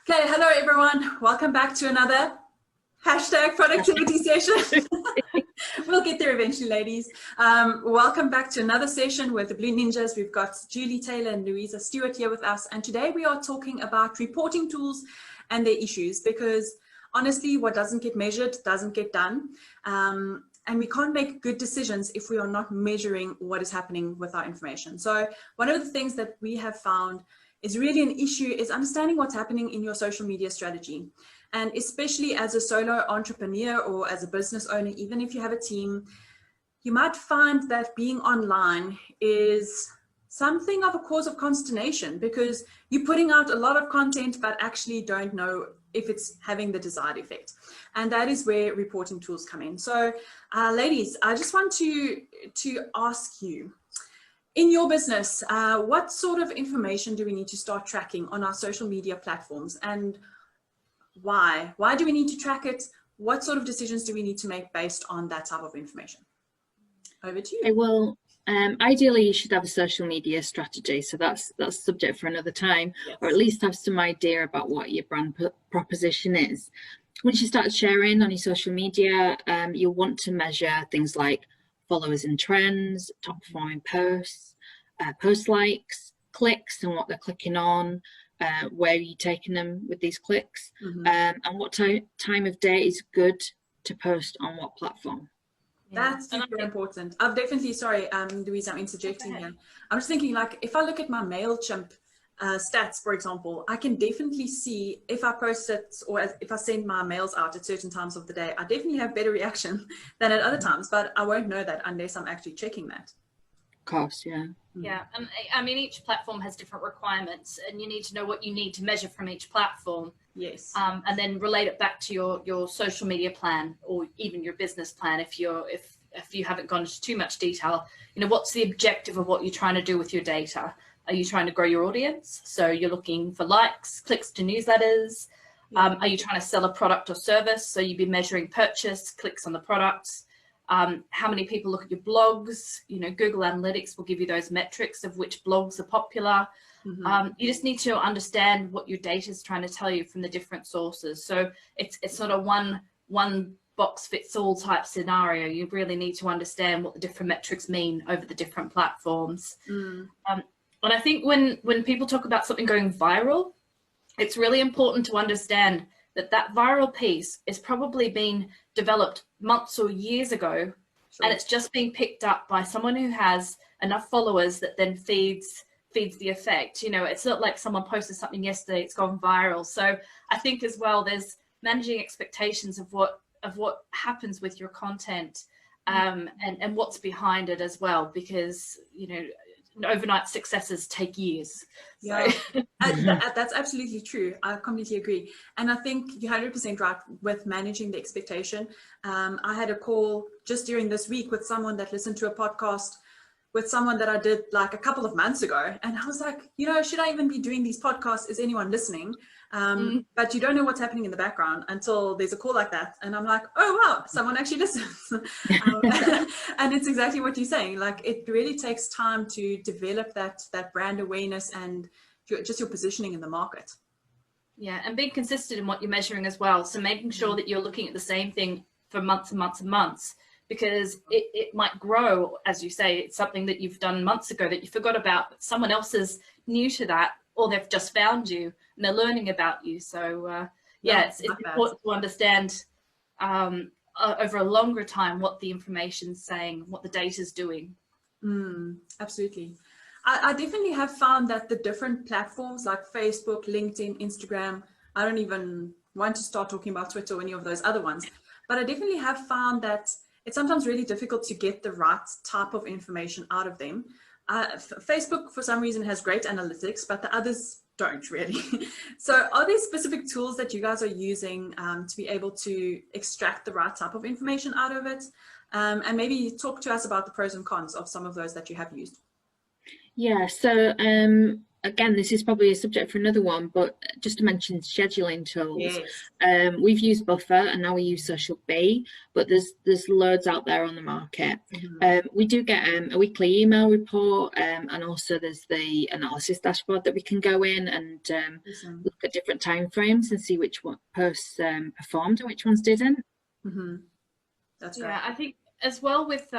Okay, hello everyone. Welcome back to another hashtag productivity session. We'll get there eventually, ladies. Welcome back to another session with the Blue Ninjas. We've got Julie Taylor and Louisa Stewart here with us. And today we are talking about reporting tools and their issues, because honestly, what doesn't get measured doesn't get done. And we can't make good decisions if we are not measuring what is happening with our information. So one of the things that we have found is really an issue is understanding what's happening in your social media strategy. And especially as a solo entrepreneur or as a business owner, even if you have a team, you might find that being online is something of a cause of consternation, because you're putting out a lot of content but actually don't know if it's having the desired effect. And that is where reporting tools come in. So ladies, I just want to ask you, in your business, what sort of information do we need to start tracking on our social media platforms, and why? Why do we need to track it? What sort of decisions do we need to make based on that type of information? Over to you. Well, ideally you should have a social media strategy. So that's subject for another time, yes. Or at least have some idea about what your brand proposition is. Once you start sharing on your social media, you'll want to measure things like followers and trends, top performing posts, post likes, clicks and what they're clicking on, where are you taking them with these clicks, and what time of day is good to post on what platform. That's super important. I've definitely, sorry, Louisa, I'm interjecting here. I'm just thinking, like, if I look at my MailChimp stats, for example, I can definitely see if I post it or if I send my mails out at certain times of the day, I definitely have better reaction than at other times, but I won't know that unless I'm actually checking that. Of course, yeah. Yeah, and I mean, each platform has different requirements, and you need to know what you need to measure from each platform. Yes. And then relate it back to your social media plan, or even your business plan. If you haven't gone into too much detail, you know, what's the objective of what you're trying to do with your data? Are you trying to grow your audience? So you're looking for likes, clicks to newsletters. Are you trying to sell a product or service? So you'd be measuring purchase, clicks on the products. How many people look at your blogs? You know, Google Analytics will give you those metrics of which blogs are popular. You just need to understand what your data is trying to tell you from the different sources. So it's not a one box fits all type scenario. You really need to understand what the different metrics mean over the different platforms. And I think when people talk about something going viral, it's really important to understand that viral piece is probably been developed months or years ago, and it's just being picked up by someone who has enough followers that then feeds the effect. You know, it's not like someone posted something yesterday, it's gone viral. So I think as well, there's managing expectations of what happens with your content, and what's behind it as well, because, you know, overnight successes take years. Yeah, that's absolutely true. I completely agree. And I think you're 100% right with managing the expectation. I had a call just during this week with someone that listened to a podcast with someone that I did like a couple of months ago. And I was like, you know, should I even be doing these podcasts? Is anyone listening? But you don't know what's happening in the background until there's a call like that. And I'm like, oh, wow, someone actually listens. And it's exactly what you're saying. Like, it really takes time to develop that brand awareness and just your positioning in the market. Yeah, and being consistent in what you're measuring as well. So making sure that you're looking at the same thing for months and months and months, because it might grow. As you say, it's something that you've done months ago that you forgot about, but someone else is new to that, or they've just found you and they're learning about you. So it's important to understand over a longer time what the information's saying, what the data's doing. Absolutely. I definitely have found that the different platforms like Facebook, LinkedIn, Instagram, I don't even want to start talking about Twitter or any of those other ones, but I definitely have found that it's sometimes really difficult to get the right type of information out of them. Facebook, for some reason, has great analytics, but the others don't really. So are there specific tools that you guys are using to be able to extract the right type of information out of it? And maybe talk to us about the pros and cons of some of those that you have used. Yeah, so again, this is probably a subject for another one, but just to mention scheduling tools. Yes. We've used Buffer and now we use Social Bee, but there's loads out there on the market. We do get a weekly email report, and also there's the analysis dashboard that we can go in and look at different time frames and see which one posts performed and which ones didn't. That's great. Yeah, I think as well with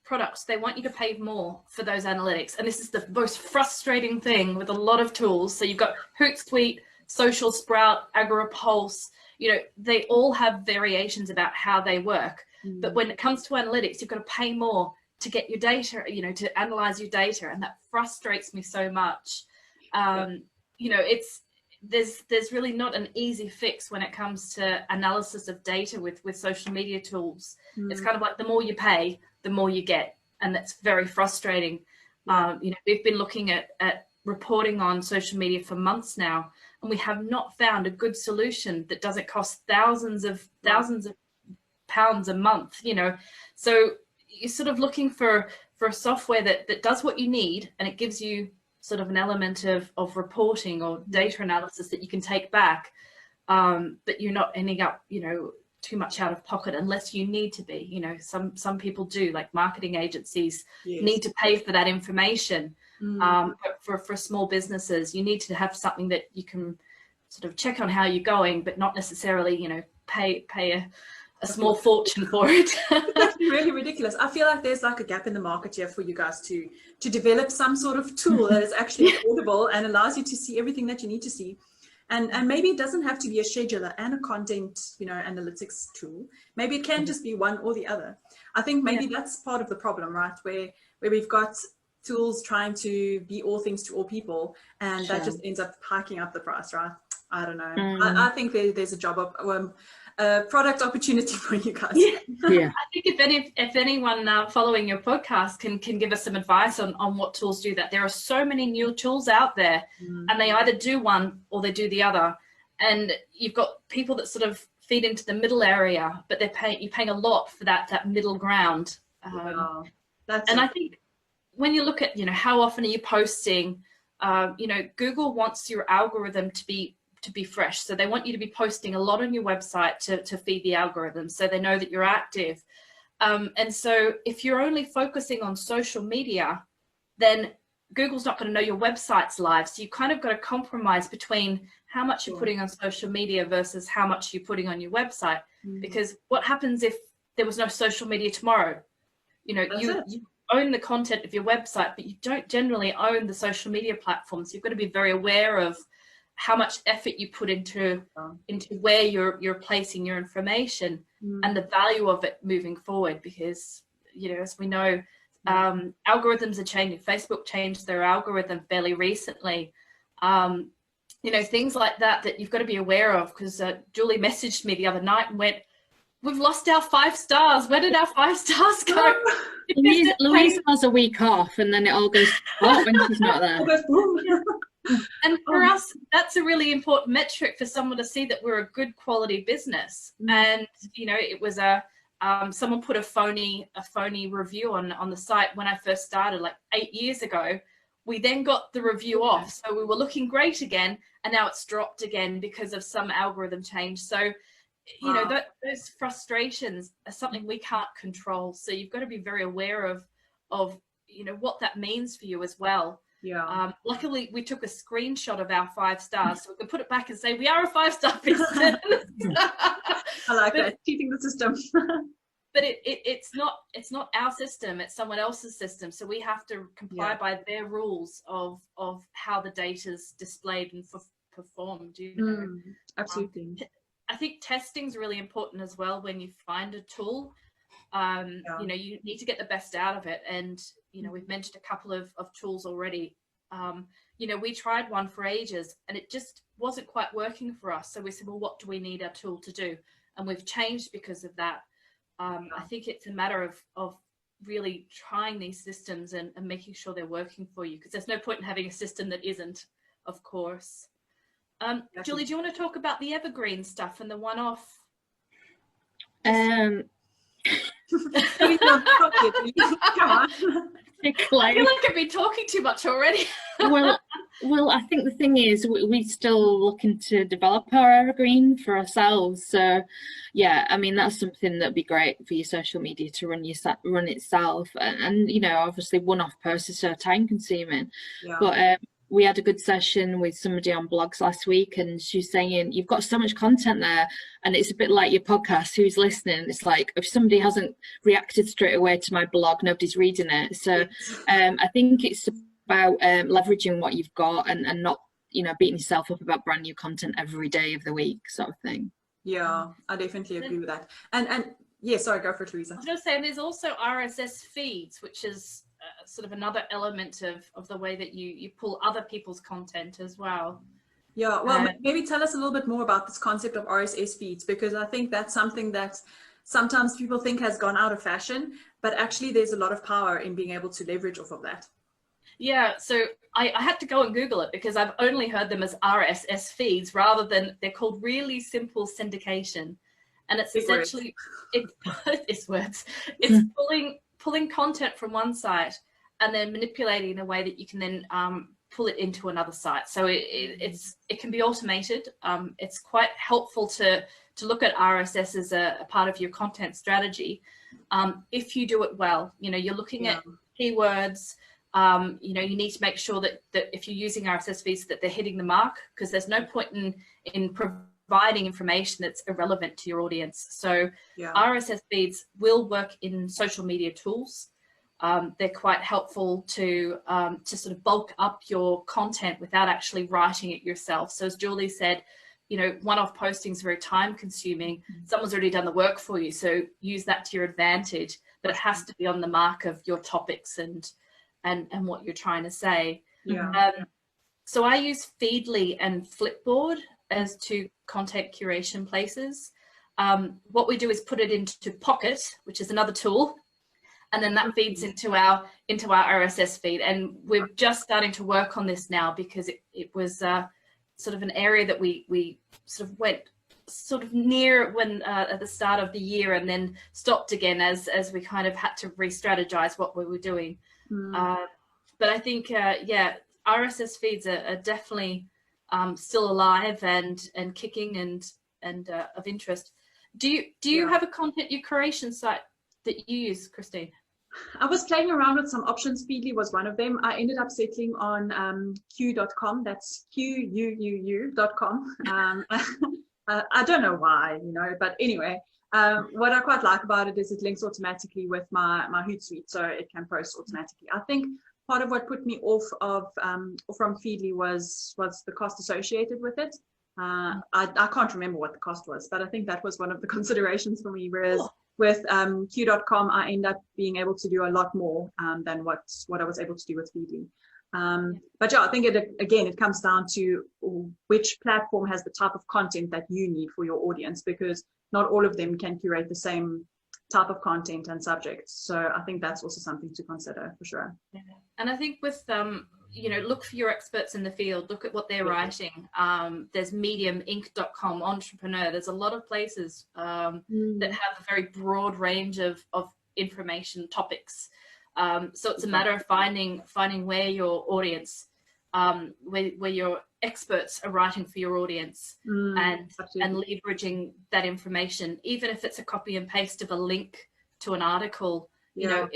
products, they want you to pay more for those analytics. And this is the most frustrating thing with a lot of tools. So you've got Hootsuite, Social Sprout, AgriPulse, you know, they all have variations about how they work. But when it comes to analytics, you've got to pay more to get your data, you know, to analyze your data. And that frustrates me so much. You know, there's really not an easy fix when it comes to analysis of data with social media tools. It's kind of like the more you pay, the more you get, and that's very frustrating. You know, we've been looking at reporting on social media for months now, and we have not found a good solution that doesn't cost thousands of pounds a month, you know. So you're sort of looking for a software that does what you need, and it gives you sort of an element of reporting or data analysis that you can take back, but you're not ending up, you know, too much out of pocket unless you need to be. You know, some people do, like marketing agencies need to pay for that information. But for small businesses, you need to have something that you can sort of check on how you're going, but not necessarily, you know, pay a small fortune for it. That's really ridiculous. I feel like there's like a gap in the market here for you guys to develop some sort of tool that is actually affordable and allows you to see everything that you need to see. And maybe it doesn't have to be a scheduler and a content, you know, analytics tool. Maybe it can just be one or the other. I think maybe that's part of the problem, right? Where we've got tools trying to be all things to all people, and that just ends up hiking up the price, right? I don't know. I think there's a job of product opportunity for you guys. I think if anyone following your podcast can give us some advice on what tools do that. There are so many new tools out there, and they either do one or they do the other. And you've got people that sort of feed into the middle area, but you're paying a lot for that middle ground. I think when you look at, you know, how often are you posting, you know, Google wants your algorithm to be fresh. So they want you to be posting a lot on your website to feed the algorithm so they know that you're active. And so if you're only focusing on social media, then Google's not going to know your website's live. So you kind of got to compromise between how much you're putting on social media versus how much you're putting on your website. Because what happens if there was no social media tomorrow? You know, you own the content of your website, but you don't generally own the social media platforms. You've got to be very aware of how much effort you put into where you're placing your information and the value of it moving forward, because, you know, as we know, algorithms are changing. Facebook changed their algorithm fairly recently. You know, things like that you've got to be aware of, because Julie messaged me the other night and went, "We've lost our 5 stars. Where did our 5 stars go?" Louisa has a week off and then it all goes off when she's not there. And for us, that's a really important metric for someone to see that we're a good quality business. And, you know, it was someone put a phony review on the site when I first started, like 8 years ago. We then got the review off. So we were looking great again, and now it's dropped again because of some algorithm change. So, you know, those frustrations are something we can't control. So you've got to be very aware of, you know, what that means for you as well. Luckily, we took a screenshot of our 5 stars, so we can put it back and say we are a 5-star business. I like that, cheating the system. But it's not our system; it's someone else's system. So we have to comply by their rules of how the data's displayed and performed. You know? Absolutely. I think testing is really important as well when you find a tool. You know, you need to get the best out of it. And, you know, we've mentioned a couple of tools already. You know, we tried one for ages and it just wasn't quite working for us. So we said, well, what do we need our tool to do? And we've changed because of that. I think it's a matter of really trying these systems and making sure they're working for you, because there's no point in having a system that isn't, of course. Julie, do you want to talk about the Evergreen stuff and the one-off? Come on. I feel like I've been talking too much already. Well, Well, I think the thing is, we're still looking to develop our Evergreen for ourselves. So, yeah, I mean, that's something that'd be great for your social media to run itself. And you know, obviously, one-off posts are so time-consuming. Yeah. But we had a good session with somebody on blogs last week, and she's saying you've got so much content there, and it's a bit like your podcast. Who's listening? It's like if somebody hasn't reacted straight away to my blog, nobody's reading it. So, I think it's about leveraging what you've got and not, you know, beating yourself up about brand new content every day of the week sort of thing. Yeah, I definitely agree with that. And yeah, sorry, go for it, Louisa. I was going to say, and there's also RSS feeds, which is sort of another element of the way that you pull other people's content as well. Yeah, well, maybe tell us a little bit more about this concept of RSS feeds, because I think that's something that sometimes people think has gone out of fashion, but actually there's a lot of power in being able to leverage off of that. Yeah, so I had to go and Google it because I've only heard them as RSS feeds rather than they're called really simple syndication. And it's essentially, it's pulling content from one site and then manipulating in a way that you can then pull it into another site. So it can be automated. It's quite helpful to look at RSS as a part of your content strategy. If you do it well, you know, you're looking at keywords. You know, you need to make sure that if you're using RSS feeds that they're hitting the mark, because there's no point in providing information that's irrelevant to your audience. So RSS feeds will work in social media tools. They're quite helpful to sort of bulk up your content without actually writing it yourself. So as Julie said, you know, one-off posting is very time consuming. Someone's already done the work for you. So use that to your advantage, but it has to be on the mark of your topics and what you're trying to say. So I use Feedly and Flipboard as two content curation places. What we do is put it into Pocket, which is another tool, and then that feeds into our RSS feed. And we're just starting to work on this now because it was sort of an area that we sort of went sort of near when at the start of the year and then stopped again as we kind of had to re-strategize what we were doing. But I think, RSS feeds are definitely still alive and kicking and of interest. Do you have a content curation site that you use, Christine? I was playing around with some options. Feedly was one of them. I ended up settling on Q.com. That's QUUU.com. I don't know why, you know, but anyway. What I quite like about it is it links automatically with my Hootsuite, so it can post automatically. I think part of what put me off from Feedly was the cost associated with it. I can't remember what the cost was, but I think that was one of the considerations for me. Whereas with Q.com, I end up being able to do a lot more than what I was able to do with Feedly. But yeah, I think it comes down to which platform has the type of content that you need for your audience, because not all of them can curate the same type of content and subjects. So I think that's also something to consider for sure. Yeah. And I think with you know, look for your experts in the field, look at what they're writing. There's Medium, Inc.com, Entrepreneur. There's a lot of places that have a very broad range of information topics. So it's a matter of finding where your audience, where your experts are writing for your audience, and leveraging that information, even if it's a copy and paste of a link to an article. You know,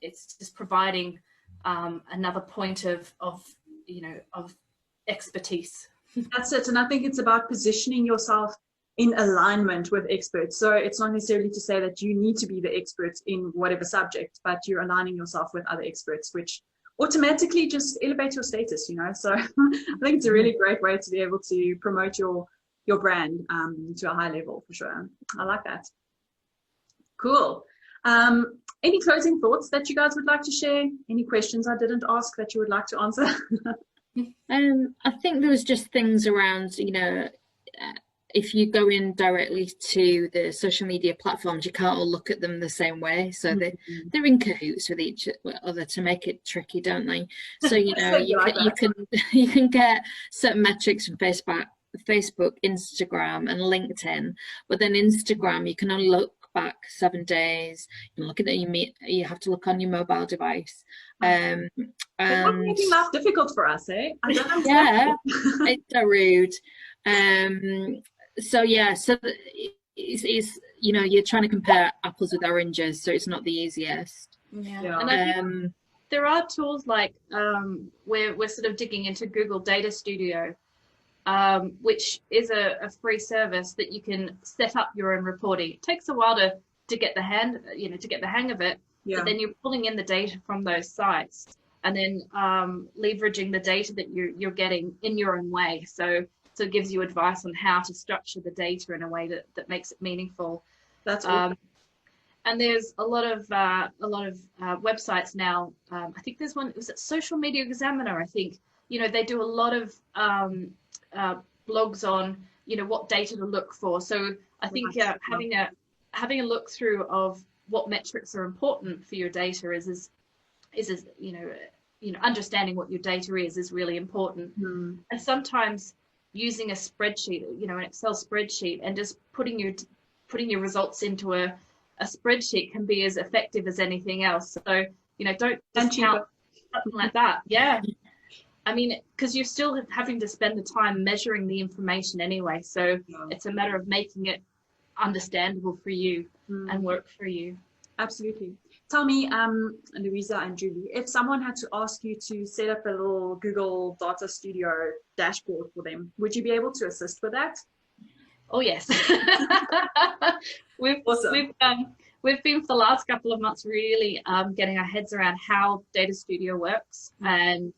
it's just providing another point of expertise. That's it. And I think it's about positioning yourself in alignment with experts. So it's not necessarily to say that you need to be the expert in whatever subject, but you're aligning yourself with other experts, which automatically just elevates your status, you know. So I think it's a really great way to be able to promote your brand to a high level for sure. I like that. Cool. Any closing thoughts that you guys would like to share? Any questions I didn't ask that you would like to answer? I think there was just things around, you know, if you go in directly to the social media platforms, you can't all look at them the same way. So they're in cahoots with each other to make it tricky, don't they? So, you know, you can get certain metrics from Facebook, Instagram and LinkedIn, but then Instagram, you can only look back 7 days. You're looking at you have to look on your mobile device. And it's making life difficult for us, eh? I don't understand. Yeah, it's so rude. So yeah, so it's you know, you're trying to compare apples with oranges, so it's not the easiest. Yeah. And I think there are tools like we're sort of digging into Google Data Studio, which is a free service that you can set up your own reporting. It takes a while to get the hang of it, but then you're pulling in the data from those sites and then leveraging the data that you're getting in your own way. So it gives you advice on how to structure the data in a way that makes it meaningful. That's awesome. And there's a lot of websites now. I think there's one. Was it Social Media Examiner? I think they do a lot of blogs on what data to look for. So I think having a look through of what metrics are important for your data is understanding what your data is really important. And sometimes using a spreadsheet, an Excel spreadsheet, and just putting your results into a spreadsheet can be as effective as anything else. So don't discount something like that. Yeah, I mean, because you're still having to spend the time measuring the information anyway, so it's a matter of making it understandable for you and work for you. Absolutely. Tell me, Louisa and Julie, if someone had to ask you to set up a little Google Data Studio dashboard for them, would you be able to assist with that? Oh yes. We've been for the last couple of months really getting our heads around how Data Studio works and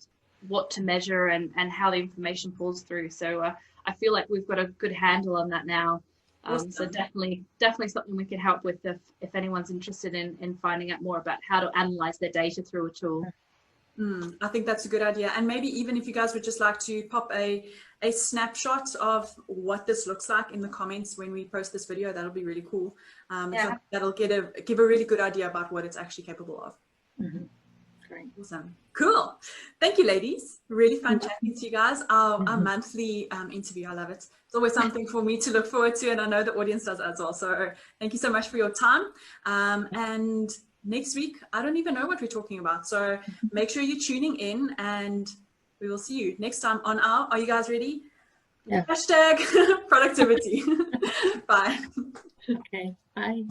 what to measure and how the information pulls through. So I feel like we've got a good handle on that now. Awesome. So definitely something we could help with if anyone's interested in finding out more about how to analyze their data through a tool. I think that's a good idea. And maybe even if you guys would just like to pop a snapshot of what this looks like in the comments when we post this video, that'll be really cool. So that'll give a really good idea about what it's actually capable of. Great. Awesome. Cool. Thank you, ladies. Really fun chatting to you guys. Our monthly interview, I love it. It's always something for me to look forward to, and I know the audience does as well. So thank you so much for your time. And next week, I don't even know what we're talking about. So make sure you're tuning in, and we will see you next time on are you guys ready? Yeah. # productivity. Bye. Okay. Bye.